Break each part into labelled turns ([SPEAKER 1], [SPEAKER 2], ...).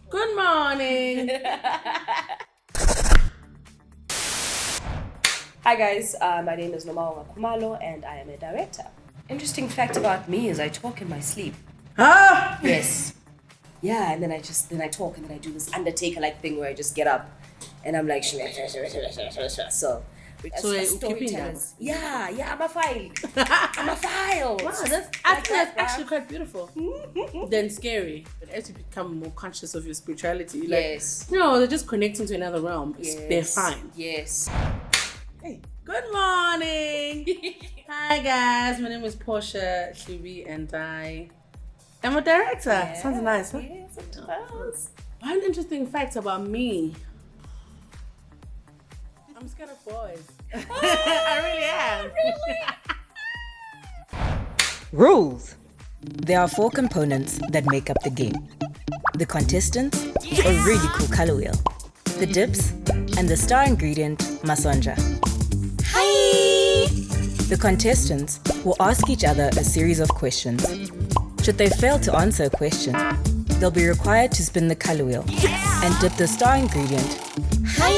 [SPEAKER 1] Good morning.
[SPEAKER 2] Hi guys, my name is Nomawonga Khumalo and I am a director. Interesting fact about me is I talk in my sleep.
[SPEAKER 1] Ah!
[SPEAKER 2] Yes. Yeah, and then I talk and then I do this Undertaker-like thing where I just get up and I'm like, so
[SPEAKER 1] you're keeping that?
[SPEAKER 2] Yeah, I'm a file. I'm a file.
[SPEAKER 1] Wow, I think that's actually quite beautiful. Then scary. But as you become more conscious of your spirituality,
[SPEAKER 2] Yes.
[SPEAKER 1] They're just connecting to another realm.
[SPEAKER 2] Yes.
[SPEAKER 1] They're fine.
[SPEAKER 2] Yes.
[SPEAKER 1] Hey, good morning. Hi guys, my name is Portia Hlubi and I am a director.
[SPEAKER 2] Yeah.
[SPEAKER 1] Sounds nice, huh?
[SPEAKER 2] Yes, it does.
[SPEAKER 1] One interesting fact about me. I'm scared of boys. I really am.
[SPEAKER 3] Rules. There are 4 components that make up the game. The contestants, a really cool color wheel, the dips, and the star ingredient, masonja. Hi! The contestants will ask each other a series of questions. Should they fail to answer a question, they'll be required to spin the color wheel and dip the star ingredient, hi,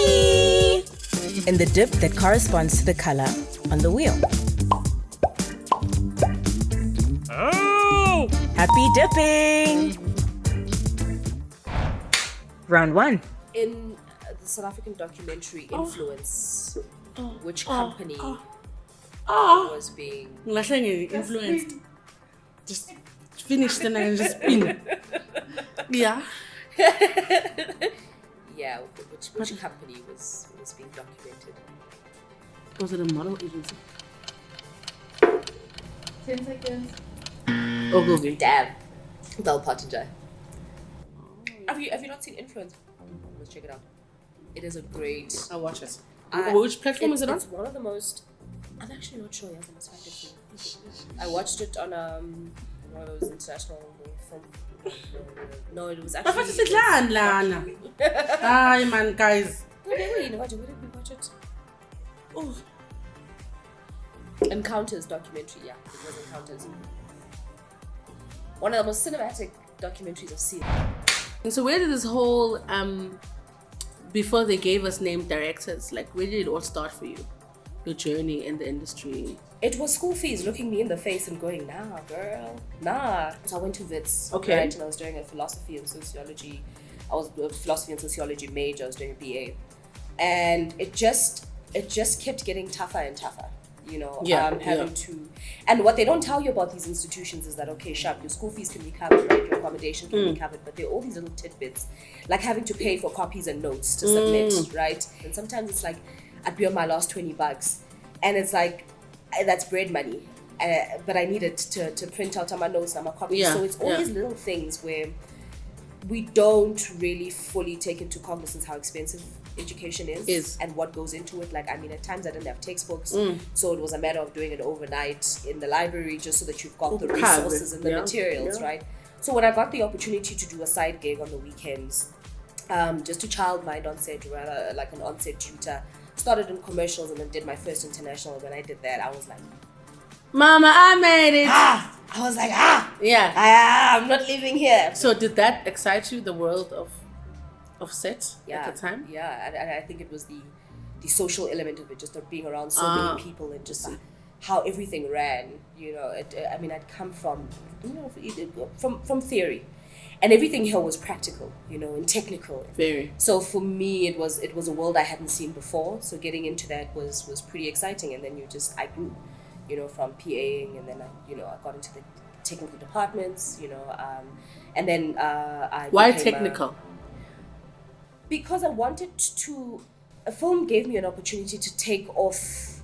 [SPEAKER 3] in the dip that corresponds to the color on the wheel. Oh! Happy dipping! Round 1.
[SPEAKER 2] In the South African documentary Influence, which company was being...
[SPEAKER 1] influenced. Just finish then and just spin. Yeah.
[SPEAKER 2] Yeah, which company was being documented?
[SPEAKER 1] Was it a model agency?
[SPEAKER 4] 10 seconds.
[SPEAKER 1] Oh, Google.
[SPEAKER 2] Damn. Del Pottinger. Have you not seen Influence? Let's check it out. It is a great...
[SPEAKER 1] I'll watch it. Which platform is it on?
[SPEAKER 2] It's one of the most... I'm actually not sure. Yes, I must find it for you. I watched it on one of those international film. No, it was actually.
[SPEAKER 1] But what's it, Lana? Hi, man, guys.
[SPEAKER 2] Where did we watch it? Oh, Encounters documentary. Yeah, it was Encounters. One of the most cinematic documentaries I've seen.
[SPEAKER 1] And so, where did this whole before they gave us named directors, like where did it all start for you? Your journey in the industry?
[SPEAKER 2] It was school fees looking me in the face and going, nah, girl, nah. So I went to Wits,
[SPEAKER 1] okay,
[SPEAKER 2] right? And I was doing a philosophy and sociology. I was a philosophy and sociology major. I was doing a BA, and it just kept getting tougher and tougher. Having to, and what they don't tell you about these institutions is that okay, sharp, your school fees can be covered, right? Your accommodation can be covered, but there are all these little tidbits, like having to pay for copies and notes to submit, right? And sometimes it's like I'd be on my last $20, and it's like that's bread money, but I needed to print out on my notes and my copies.
[SPEAKER 1] Yeah,
[SPEAKER 2] so it's all these little things where we don't really fully take into cognizance how expensive education is and what goes into it. Like, I mean, at times I didn't have textbooks, so it was a matter of doing it overnight in the library just so that you've got the resources and the materials, right? So when I got the opportunity to do a side gig on the weekends, just to childmind on set, rather like an on-set tutor, started in commercials and then did my first international. When I did that, I was like,
[SPEAKER 1] Mama, I made it.
[SPEAKER 2] I was like,
[SPEAKER 1] Yeah.
[SPEAKER 2] I'm not leaving here.
[SPEAKER 1] So did that excite you, the world of set at the time?
[SPEAKER 2] Yeah, and I think it was the social element of it, just of being around so many people and just how everything ran. I'd come from from theory, and everything here was practical, and technical.
[SPEAKER 1] Very.
[SPEAKER 2] So for me, it was a world I hadn't seen before. So getting into that was pretty exciting, and then I grew, from PAing, and then I got into the technical departments, and then
[SPEAKER 1] Why technical?
[SPEAKER 2] Because I wanted to. A film gave me an opportunity to take off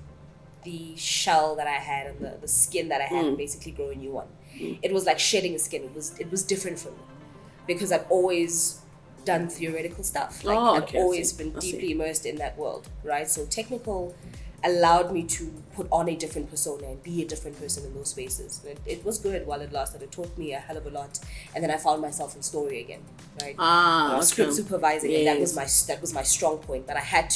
[SPEAKER 2] the shell that I had and the skin that I had and basically grow a new one. It was like shedding a skin. It was different for me because I've always done theoretical stuff. I've always been deeply immersed in that world, right? So technical allowed me to put on a different persona and be a different person in those spaces. And it was good while it lasted. It taught me a hell of a lot. And then I found myself in story again, right? Script supervising, and that was my strong point. But I had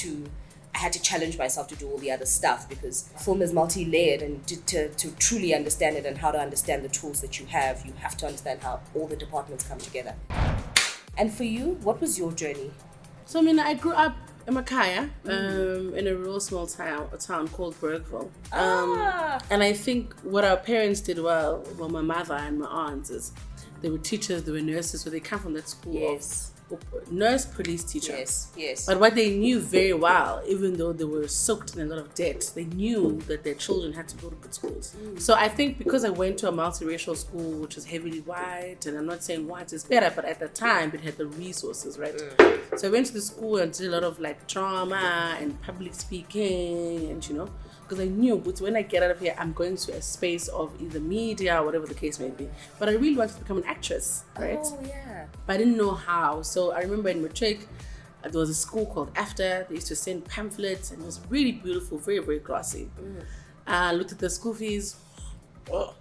[SPEAKER 2] I had to challenge myself to do all the other stuff, because film is multi-layered, and to truly understand it and how to understand the tools that you have to understand how all the departments come together. And for you, what was your journey?
[SPEAKER 1] So, I mean, I grew up in Makaya, in a real small town called Bergville. And I think what our parents did well my mother and my aunts, is they were teachers, they were nurses, so they come from that school of nurse, police, teacher.
[SPEAKER 2] Yes.
[SPEAKER 1] But what they knew very well, even though they were soaked in a lot of debt, they knew that their children had to go to good schools. So I think because I went to a multiracial school, which is heavily white, and I'm not saying white is better, but at the time it had the resources, right? So I went to the school and did a lot of like drama and public speaking, and because I knew when I get out of here, I'm going to a space of either media or whatever the case may be. But I really wanted to become an actress, right?
[SPEAKER 2] Oh, yeah.
[SPEAKER 1] But I didn't know how. So I remember in matric, there was a school called After. They used to send pamphlets, and it was really beautiful, very, very glossy. I looked at the school fees, so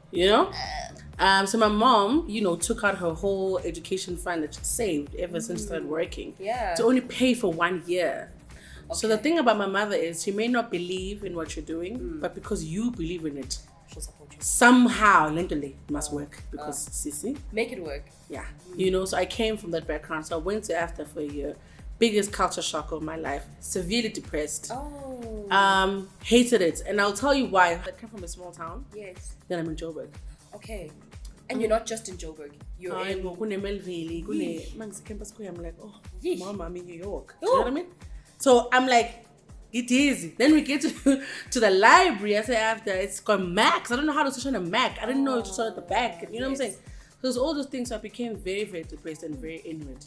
[SPEAKER 1] my mom, took out her whole education fund that she saved ever since she started working to only pay for 1 year. Okay. So the thing about my mother is she may not believe in what you're doing, but because you believe in it,
[SPEAKER 2] She'll support you.
[SPEAKER 1] Somehow, lentally, it must work because Sisi.
[SPEAKER 2] Make it work.
[SPEAKER 1] Yeah. So I came from that background. So I went to After for a year. Biggest culture shock of my life. Severely depressed.
[SPEAKER 2] Oh.
[SPEAKER 1] Hated it. And I'll tell you why. I came from a small town.
[SPEAKER 2] Yes.
[SPEAKER 1] Then I'm in Joburg.
[SPEAKER 2] Okay. And you're not just in Joburg. You're in...
[SPEAKER 1] I'm like, Mom, I'm in New York. Do you know what I mean? So I'm like, it is. Then we get to the library. I say After, it's got Macs. I don't know how to switch on a Mac. I didn't know it was at the back. You know what I'm saying? So there's all those things. So I became very, very depressed and very inward,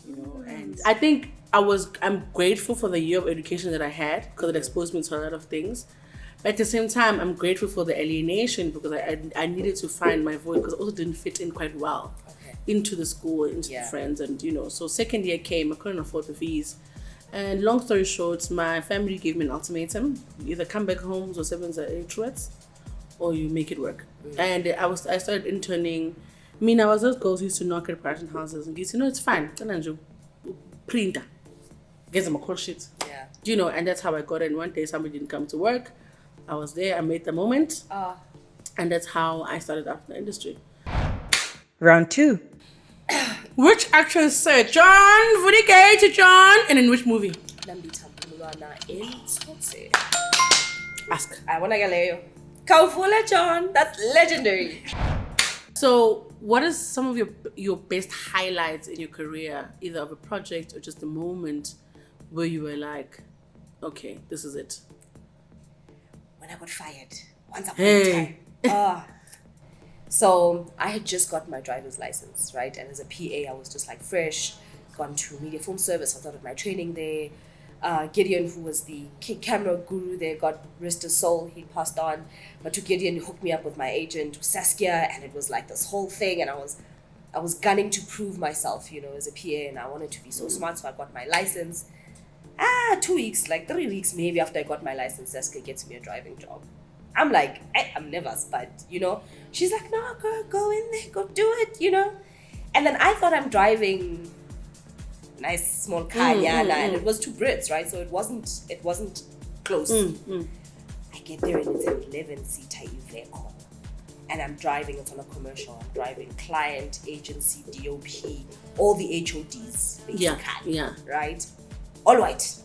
[SPEAKER 1] And I think I'm grateful for the year of education that I had because it exposed me to a lot of things. But at the same time, I'm grateful for the alienation because I needed to find my voice because I also didn't fit in quite well into the school, into the friends. And, so second year came, I couldn't afford the fees. And long story short, my family gave me an ultimatum. You either come back home, so 7 8 or you make it work. And I started interning. I was those girls who used to knock at apartment houses and get, it's fine. Printer. Get them a call sheet. Yeah. And that's how I got in. One day somebody didn't come to work. I was there, I made the moment. And that's how I started up in the industry.
[SPEAKER 3] Round 2.
[SPEAKER 1] Which actress said John Vudike to John and in which movie? Ask.
[SPEAKER 2] I wanna get Kaufula John. That's legendary.
[SPEAKER 1] So what is some of your best highlights in your career, either of a project or just a moment where you were like, okay, this is it?
[SPEAKER 2] When I got fired once upon a time. So I had just got my driver's license, right? And as a PA, I was just like fresh, gone to Media Film Service. I started my training there. Gideon, who was the camera guru there, got rest his soul. He passed on. But to Gideon, he hooked me up with my agent, Saskia, and it was like this whole thing. And I was gunning to prove myself, as a PA, and I wanted to be so smart. So I got my license. 2 weeks, like 3 weeks maybe after I got my license, Saskia gets me a driving job. I'm like, I'm nervous, but, she's like, no, girl, go in there, go do it, And then I thought I'm driving a nice small car, and it was 2 Brits, right? So it wasn't close. I get there and it's an 11-seater vehicle. And I'm driving, it's on a commercial. I'm driving client, agency, DOP, all the HODs, basically, right? All white.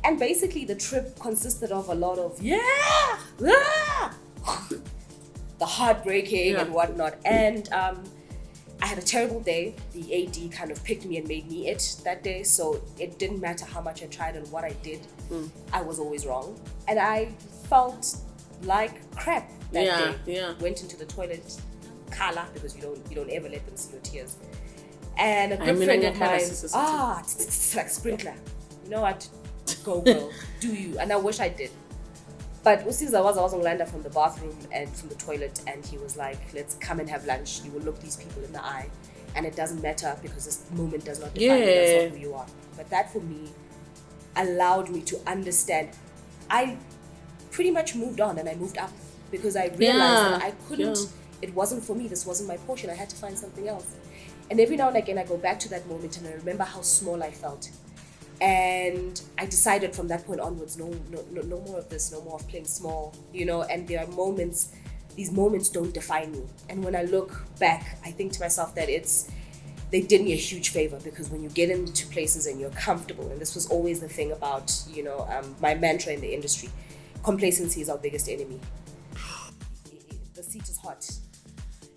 [SPEAKER 2] And basically the trip consisted of a lot of the heartbreaking and whatnot. And I had a terrible day. The AD kind of picked me and made me it that day. So it didn't matter how much I tried and what I did. I was always wrong. And I felt like crap that day. Went into the toilet, Kala, because you don't ever let them see your tears. And a good friend of mine, like sprinkler. You know what? Go girl, do you? And I wish I did. But Usiza was on Landa from the bathroom and from the toilet, and he was like, let's come and have lunch. You will look these people in the eye. And it doesn't matter because this moment does not define you. That's not who you are. But that for me allowed me to understand. I pretty much moved on and I moved up because I realized that I couldn't, it wasn't for me. This wasn't my portion. I had to find something else. And every now and again I go back to that moment and I remember how small I felt. And I decided from that point onwards, no more of this, no more of playing small, you know. And there are moments, these moments don't define me. And when I look back, I think to myself that they did me a huge favor, because when you get into places and you're comfortable, and this was always the thing about, you know, my mantra in the industry, complacency is our biggest enemy. The seat is hot.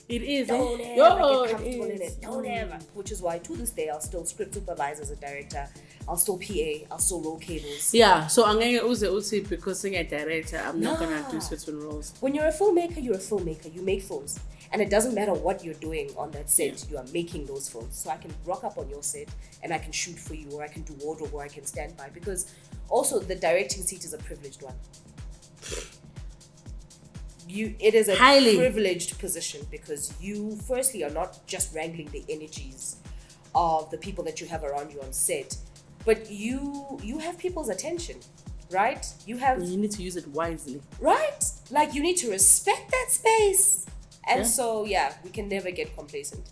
[SPEAKER 1] It is.
[SPEAKER 2] Don't ever get comfortable in it. Don't ever. Which is why to this day I'll still script supervise as a director. I'll still PA. I'll still roll cables.
[SPEAKER 1] Yeah. So angeke uze uthi because I'm a director, I'm not gonna do certain roles.
[SPEAKER 2] When you're a filmmaker, you're a filmmaker. You make films, and it doesn't matter what you're doing on that set. You are making those films. So I can rock up on your set and I can shoot for you, or I can do wardrobe, or I can stand by, because also the directing seat is a privileged one. It is a privileged position, because you firstly are not just wrangling the energies of the people that you have around you on set, but you have people's attention, right? You
[SPEAKER 1] need to use it wisely,
[SPEAKER 2] right? Like, you need to respect that space. And so we can never get complacent.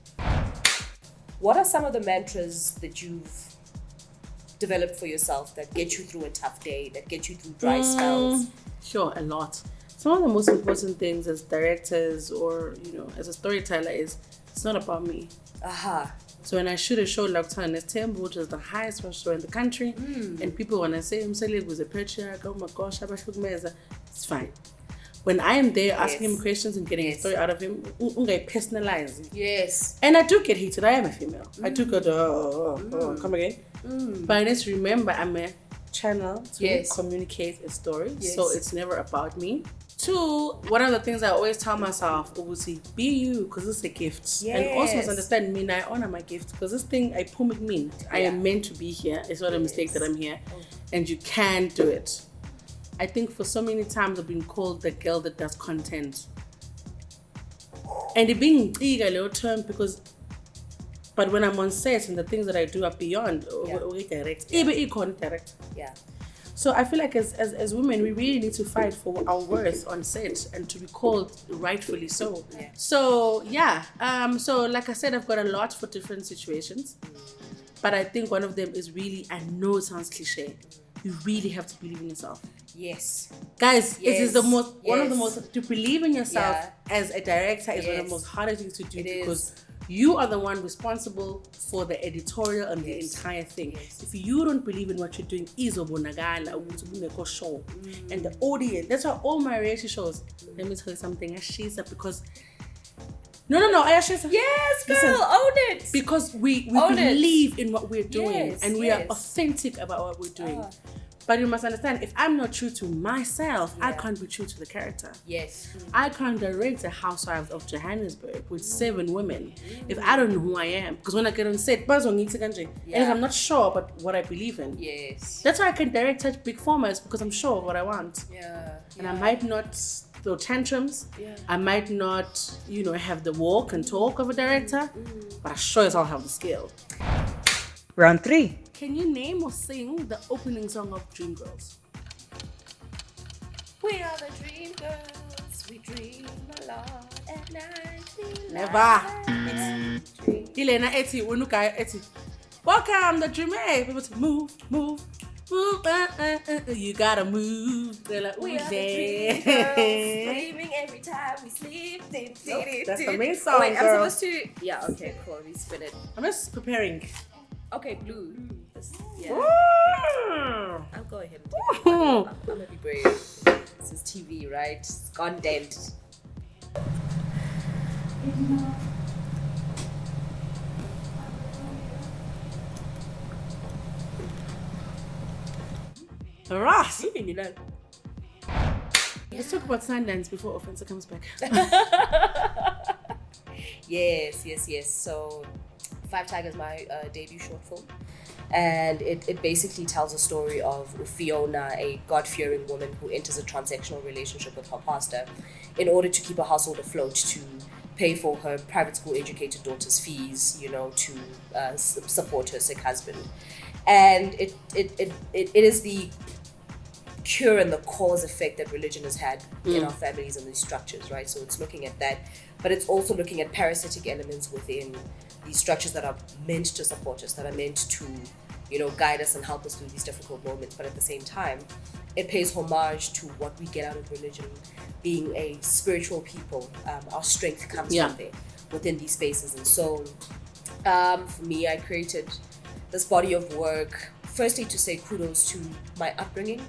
[SPEAKER 2] What are some of the mantras that you've developed for yourself that get you through a tough day, that get you through dry spells?
[SPEAKER 1] Sure, a lot. Some of the most important things as directors, or, you know, as a storyteller, is it's not about me. So when I shoot a show like Sundance Temple, which is the highest show in the country, and people want to say, Mzansi was a Portia, oh my gosh, it's fine. When I am there asking him questions and getting a story out of him, personalize.
[SPEAKER 2] Yes.
[SPEAKER 1] And I do get heated. I am a female. I do go come again. But I need to remember I'm a channel to communicate a story. So it's never about me. 2, one of the things I always tell myself, obviously, be you, because it's a gift. And also must understand me, and I honor my gift, because this thing I pull mean. I am meant to be here. It's not a mistake that I'm here. And you can do it. I think for so many times I've been called the girl that does content. And it being a little term, because but when I'm on set and the things that I do are beyond direct.
[SPEAKER 2] Yeah.
[SPEAKER 1] So I feel like as women, we really need to fight for our worth on set and to be called rightfully so. So so like I said, I've got a lot for different situations, but I think one of them is really, I know it sounds cliche, you really have to believe in yourself.
[SPEAKER 2] Yes.
[SPEAKER 1] Guys, it is one of the most, to believe in yourself as a director is one of the most hardest things to do, because you are the one responsible for the editorial and the entire thing. If you don't believe in what you're doing, show. And the audience, that's why all my reality shows, let me tell you something, because no, yes,
[SPEAKER 2] girl, own it.
[SPEAKER 1] Because we believe in what we're doing, and we are authentic about what we're doing. But you must understand, if I'm not true to myself, I can't be true to the character.
[SPEAKER 2] Yes.
[SPEAKER 1] I can't direct a housewives of Johannesburg with 7 women if I don't know who I am. Because when I get on set, and if I'm not sure about what I believe in.
[SPEAKER 2] Yes.
[SPEAKER 1] That's why I can direct such big formats, because I'm sure of what I want. And I might not throw tantrums. I might not, have the walk and talk of a director, but I sure as I'll have the skill.
[SPEAKER 3] Round 3.
[SPEAKER 1] Can you name or sing the opening song of Dreamgirls?
[SPEAKER 2] We are the dream girls. We dream a lot at night.
[SPEAKER 1] Never. Ilena eti unuka eti. Welcome the dream. People to move. You gotta move. They're like,
[SPEAKER 2] we are the dream girls. Dreaming every time we sleep.
[SPEAKER 1] That's the main song.
[SPEAKER 2] Wait, I'm supposed to. Yeah. Okay. Cool. Let me spin it.
[SPEAKER 1] I'm just preparing.
[SPEAKER 2] Okay, blue. I'll go ahead and take it. I'm gonna be brave. This is TV, right? It's content.
[SPEAKER 1] Ross! Let's talk about Sundance before Offensive comes back.
[SPEAKER 2] Yes. So, 5 Tigers, my debut short film. And it basically tells a story of Fiona, a God-fearing woman who enters a transactional relationship with her pastor in order to keep her household afloat, to pay for her private school educated daughter's fees, to support her sick husband. And it is the cure and the cause effect that religion has had in our families and these structures, right? So it's looking at that, but it's also looking at parasitic elements within these structures that are meant to support us, that are meant to guide us and help us through these difficult moments. But at the same time, it pays homage to what we get out of religion, being a spiritual people. Our strength comes from there, within these spaces. And so, for me, I created this body of work, firstly to say kudos to my upbringing.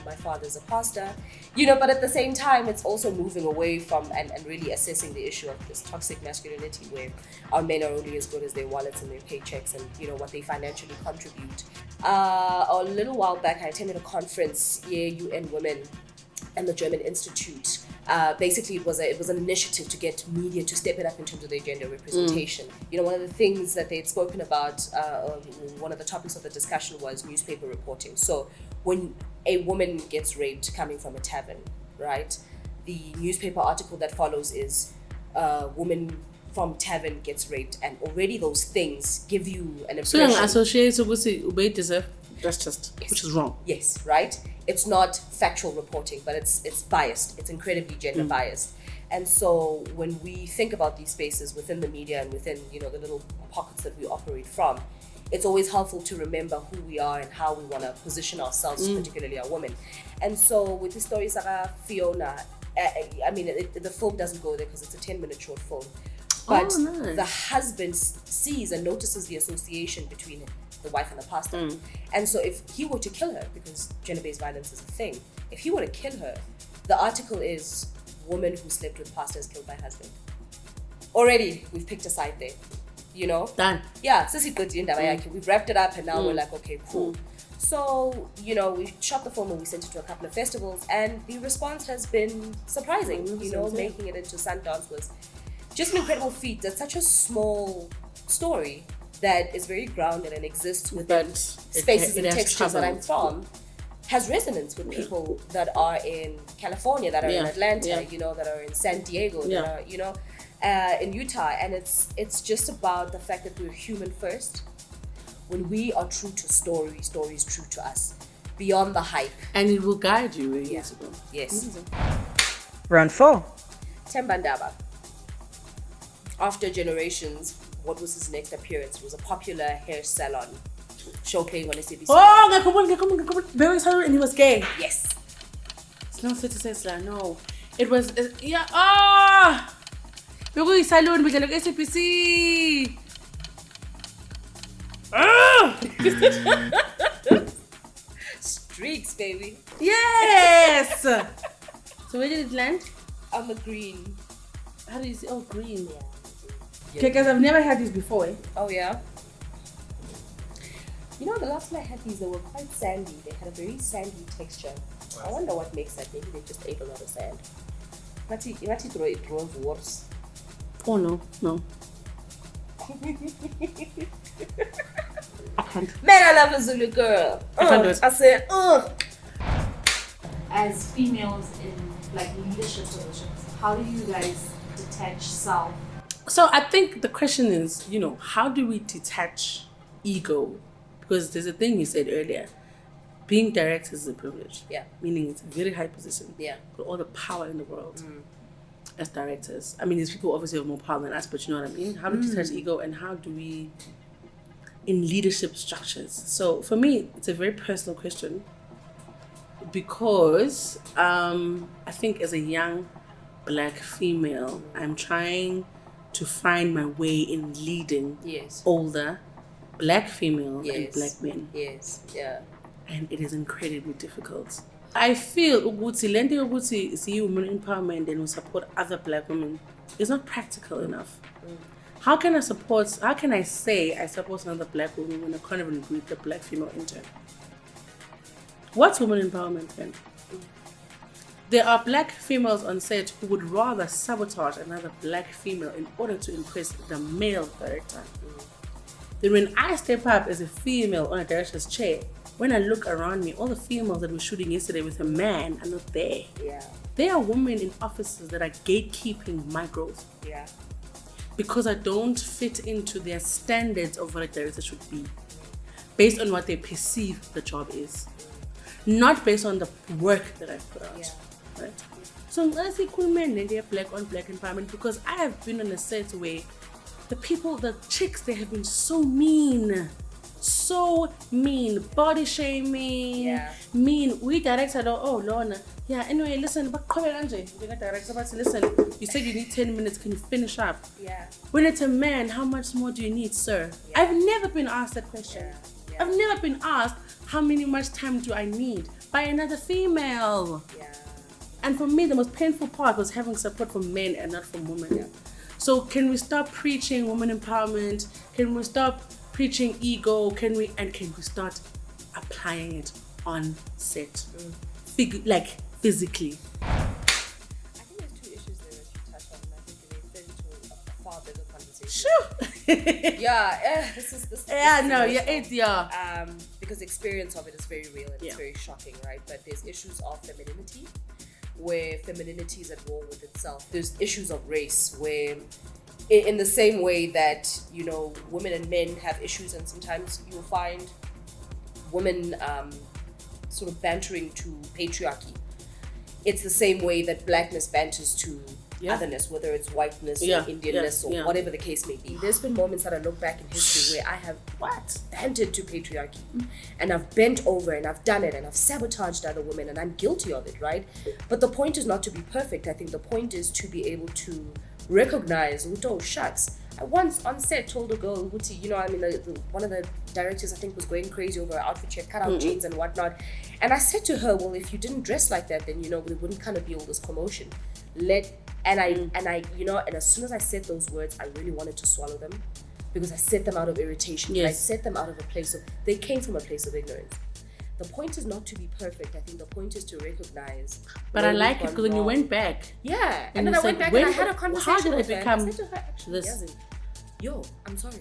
[SPEAKER 2] My father's a pastor, but at the same time, it's also moving away from and really assessing the issue of this toxic masculinity where our men are only as good as their wallets and their paychecks and, what they financially contribute. A little while back, I attended a conference, UN Women and the German Institute. Basically, it was an initiative to get media to step it up in terms of their gender representation. One of the things that they had spoken about, one of the topics of the discussion was newspaper reporting. So when a woman gets raped coming from a tavern, right, the newspaper article that follows is woman from tavern gets raped, and already those things give you an impression.
[SPEAKER 1] So associates with that's just which is wrong.
[SPEAKER 2] Yes, right. It's not factual reporting, but it's biased. It's incredibly gender biased. And so when we think about these spaces within the media and within, the little pockets that we operate from, it's always helpful to remember who we are and how we want to position ourselves, particularly our women. And so with the story Sarah Fiona, the film doesn't go there because it's a 10-minute short film. But the husband sees and notices the association between the wife and the pastor. And so if he were to kill her, because gender-based violence is a thing, if he were to kill her, the article is woman who slept with pastor is killed by husband. Already, we've picked a side there,
[SPEAKER 1] Done.
[SPEAKER 2] Yeah, we've wrapped it up and now we're like, okay, cool. So, we shot the film and we sent it to a couple of festivals, and the response has been surprising. Making it into Sundance was just an incredible feat. That's such a small story that is very grounded and exists within spaces and textures that I'm from, has resonance with people that are in California, that are in Atlanta, that are in San Diego, that are, in Utah. And it's just about the fact that we're human first. When we are true to story is true to us, beyond the hype.
[SPEAKER 1] And it will guide you where you go.
[SPEAKER 2] Yes.
[SPEAKER 3] Round 4.
[SPEAKER 2] Tembandaba. After generations, what was his next appearance? It was a popular hair salon show playing on SABC.
[SPEAKER 1] Oh, come on. Very sorry, and he was gay.
[SPEAKER 2] Yes.
[SPEAKER 1] It's not fair to say Sla, no. It was, Bego salon, we look SABC.
[SPEAKER 2] Streaks, baby.
[SPEAKER 1] Yes. So where did it land?
[SPEAKER 2] On the green.
[SPEAKER 1] How do you say? Oh, green. Yeah. Okay, guys, I've never had these before.
[SPEAKER 2] Oh, yeah? The last time I had these, they were quite sandy. They had a very sandy texture. I wonder what makes that. Maybe they just ate a lot of sand. It was worse.
[SPEAKER 1] Oh, no. I can't.
[SPEAKER 2] Man, I love a Zulu girl.
[SPEAKER 1] I can't do it.
[SPEAKER 2] I said,
[SPEAKER 4] As females in leadership positions, how do you guys detach self?
[SPEAKER 1] So I think the question is, how do we detach ego? Because there's a thing you said earlier. Being directors is a privilege.
[SPEAKER 2] Yeah.
[SPEAKER 1] Meaning it's a very high position.
[SPEAKER 2] Yeah.
[SPEAKER 1] With all the power in the world as directors. These people obviously have more power than us, but you know what I mean? How to detach ego, and how do we, in leadership structures? So for me, it's a very personal question, because I think as a young Black female, I'm trying to find my way in leading older Black females and Black men.
[SPEAKER 2] Yes, yeah.
[SPEAKER 1] And it is incredibly difficult. I feel ukuthi lento yokuthi see women empowerment and we support other Black women is not practical enough. How can I say I support another Black woman when I can't even greet the Black female intern? What's women empowerment then? There are Black females on set who would rather sabotage another Black female in order to impress the male director. Then when I step up as a female on a director's chair, when I look around me, all the females that were shooting yesterday with a man are not there.
[SPEAKER 2] Yeah.
[SPEAKER 1] There are women in offices that are gatekeeping my growth.
[SPEAKER 2] Yeah.
[SPEAKER 1] Because I don't fit into their standards of what a director should be, based on what they perceive the job is, not based on the work that I've put out.
[SPEAKER 2] Yeah.
[SPEAKER 1] Right? So I say cool men and they're Black on Black empowerment, because I have been on a set where the chicks, they have been so mean, so mean, body shaming, mean. We directed, oh Lorna, yeah. Anyway, listen, but listen. You said you need 10 minutes. Can you finish up?
[SPEAKER 2] Yeah.
[SPEAKER 1] When it's a man, how much more do you need, sir?
[SPEAKER 2] Yeah.
[SPEAKER 1] I've never been asked that question.
[SPEAKER 2] Yeah.
[SPEAKER 1] I've never been asked how much time do I need by another female.
[SPEAKER 2] Yeah.
[SPEAKER 1] And for me, the most painful part was having support from men and not from women.
[SPEAKER 2] Yeah.
[SPEAKER 1] So can we stop preaching women empowerment? Can we stop preaching ego? Can we start applying it on set? Physically.
[SPEAKER 2] I think there's two issues there that you touched on, and I think they fit into a far bigger conversation.
[SPEAKER 1] Sure.
[SPEAKER 2] Because the experience of it is very real and it's very shocking, right? But there's issues of femininity, where femininity is at war with itself. There's issues of race, where in the same way that, you know, women and men have issues, and sometimes you'll find women sort of bantering to patriarchy. It's the same way that blackness banters to otherness, whether it's whiteness or Indianness or whatever the case may be. There's been moments that I look back in history where I have bantered to patriarchy, and I've bent over and I've done it and I've sabotaged other women, and I'm guilty of it, right? But the point is not to be perfect. I think the point is to be able to recognize, oh shucks, I once on set told a girl, you know, I mean, one of the directors I think was going crazy over her outfit. She had cut out jeans and whatnot, and I said to her, well, if you didn't dress like that, then, you know, there wouldn't kind of be all this commotion. And I, you know, and as soon as I said those words, I really wanted to swallow them, because I said them out of irritation.
[SPEAKER 1] Yes.
[SPEAKER 2] I said them out of a place of, they came from a place of ignorance. The point is not to be perfect. I think the point is to recognize.
[SPEAKER 1] But I like it because when you went back.
[SPEAKER 2] Yeah, and then I went back and I had a conversation with her. I said to her, actually,
[SPEAKER 1] this?
[SPEAKER 2] Yo, I'm sorry.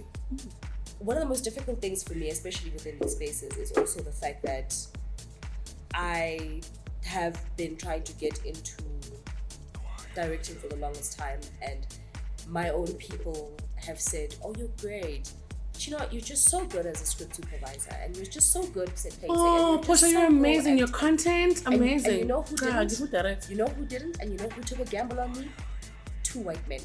[SPEAKER 2] One of the most difficult things for me, especially within these spaces, is also the fact that I have been trying to get into directing for the longest time, and my own people have said, oh, you're great. But you know what, you're just so good as a script supervisor, and you're just so good at placing.
[SPEAKER 1] Oh, Portia, you're amazing. Your content, amazing.
[SPEAKER 2] And you know who didn't?
[SPEAKER 1] Direct.
[SPEAKER 2] You know who didn't? And you know who took a gamble on me? 2 white men.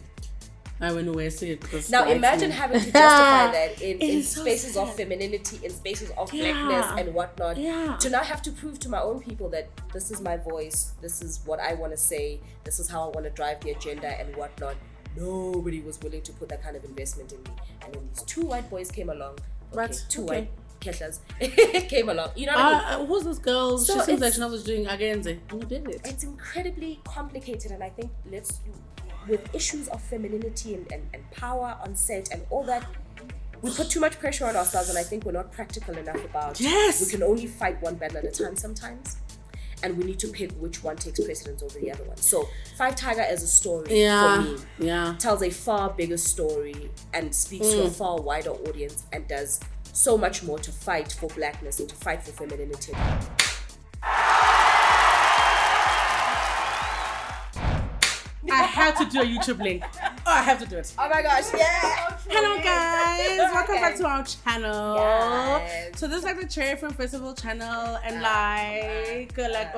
[SPEAKER 1] I went away see it.
[SPEAKER 2] Now imagine having to justify that in
[SPEAKER 1] so
[SPEAKER 2] spaces
[SPEAKER 1] sad.
[SPEAKER 2] of femininity, in spaces of blackness and whatnot.
[SPEAKER 1] Yeah.
[SPEAKER 2] To now have to prove to my own people that this is my voice, this is what I want to say, this is how I want to drive the agenda and whatnot. Nobody was willing to put that kind of investment in me. And then these 2 white boys came along. White kettlers came along. You know what I mean?
[SPEAKER 1] Who's this girl?
[SPEAKER 2] So
[SPEAKER 1] she seems like she was doing again. You did it.
[SPEAKER 2] It's incredibly complicated, and I think with issues of femininity and power on set and all that, we put too much pressure on ourselves, and I think we're not practical enough about we can only fight one battle at a time sometimes, and we need to pick which one takes precedence over the other one. So Five Tiger as a story for me tells a far bigger story and speaks to a far wider audience, and does so much more to fight for blackness and to fight for femininity.
[SPEAKER 1] I have to do a YouTube link. Oh, I have to do it.
[SPEAKER 2] Oh my gosh, yeah!
[SPEAKER 1] Hello guys, welcome back to our channel.
[SPEAKER 2] Yes.
[SPEAKER 1] So this is like the Cherry Film Festival channel, and like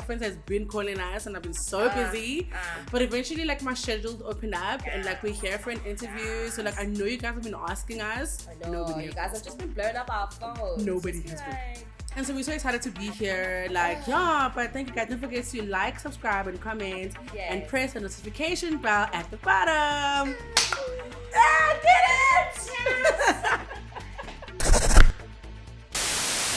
[SPEAKER 1] friends has been calling us, and I've been so busy. But eventually, like, my schedules opened up, and like we're here for an interview. So like I know you guys have been asking us.
[SPEAKER 2] I know you guys have just been blowing up our phones.
[SPEAKER 1] Nobody has been. And so we're so excited to be here. But thank you guys. Don't forget to like, subscribe, and comment, and press the notification bell at the bottom. I did it!